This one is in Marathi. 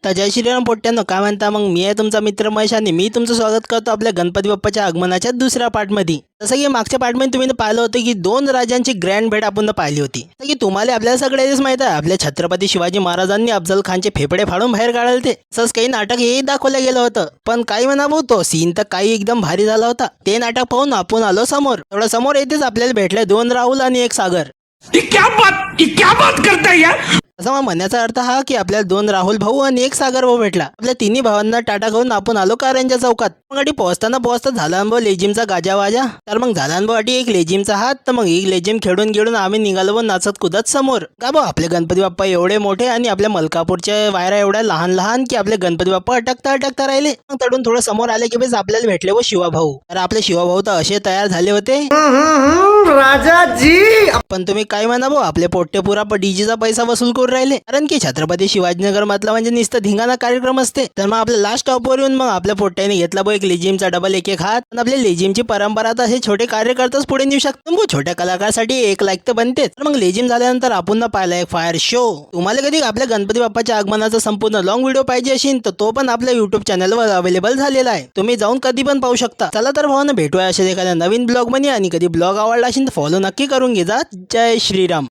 तर जय श्रीराम पोट्ट्यांनो, काय म्हणता मग. मी आहे तुमचा मित्र महेश आणि मी तुमचं स्वागत करतो आपल्या गणपती बाप्पाच्या आगमनाच्या दुसऱ्या पार्टमध्ये. जसं की मागच्या पार्टमध्ये तुम्ही पाहिलं होतं की दोन राजांची ग्रँड भेट आपण पाहिली होती. जसं की तुम्हाला आपल्याला सगळ्यांनीच माहित आहे, आपल्या छत्रपती शिवाजी महाराजांनी अफजल खानचे फेफडे फाडून बाहेर काढले ते. तसंच काही नाटक हे दाखवलं गेलं होतं, पण काही म्हणा भाऊ तो सीन तर काही एकदम भारी झाला होता. ते नाटक पाहून आपण आलो समोर. थोडं समोर येतेच आपल्याला भेटले दोन राहुल आणि एक सागर. ये क्या बात करता है यार. असा मग म्हणण्याचा अर्थ हा की आपल्याला दोन राहुल भाऊ आणि एक सागर भाऊ भेटला. आपल्या तिन्ही भावांना टाटा करून आपण आलो कारंजा चौकात. मग अडी पोहोचता झाला भाऊ लेझिमचा गाजावाजा. तर मग झाला भाऊ अडी एक लेझिमचा हात. तर मग एक लेझिम खेळून आम्ही निघालो नाचत कुदत समोर. का भाऊ आपले गणपती बाप्पा एवढे मोठे आणि आपल्या मलकापूरच्या वायरा एवढ्या लहान लहान की आपले गणपती बाप्पा अटकता राहिले. मग तडून थोडं समोर आले की बेस आपल्याला भेटले व शिवाभाऊ. तर आपले शिवाभाऊ तर असे तयार झाले होते राजाजी. पण तुम्ही काय म्हणा भाऊ, आपले पोट्टे पुरा डीजेचा पैसा वसूल करून राहिले. कारण की छत्रपती शिवाजीनगर मधला म्हणजे नुसतं धिंगाणा कार्यक्रम असते. तर मग आपल्या लास्ट स्टॉपवर येऊन मग आपल्या पोट्ट्याने घेतला भाऊ एक लेझिमचा डबल एक हात. पण आपल्या लेझिमची परंपरा तर असे छोटे कार्यकर्ताच पुढे नेऊ शकतो. मग छोट्या कलाकारासाठी एक लाईक तर बनतेच. तर मग लेझिम झाल्यानंतर आपण पाहिला एक फायर शो. तुम्हाला कधी आपल्या गणपती बाप्पाच्या आगमनाचा संपूर्ण लॉंग व्हिडिओ पाहिजे असेल तर तो पण आपल्या युट्यूब चॅनलवर अवेलेबल झालेला आहे. तुम्ही जाऊन कधी पण पाहू शकता. चला तर भावांना भेटूया अशा एखाद्या नवीन ब्लॉग मध्ये. आणि कधी ब्लॉग आवडला असेल तर फॉलो नक्की करून घे जा. जय श्रीराम.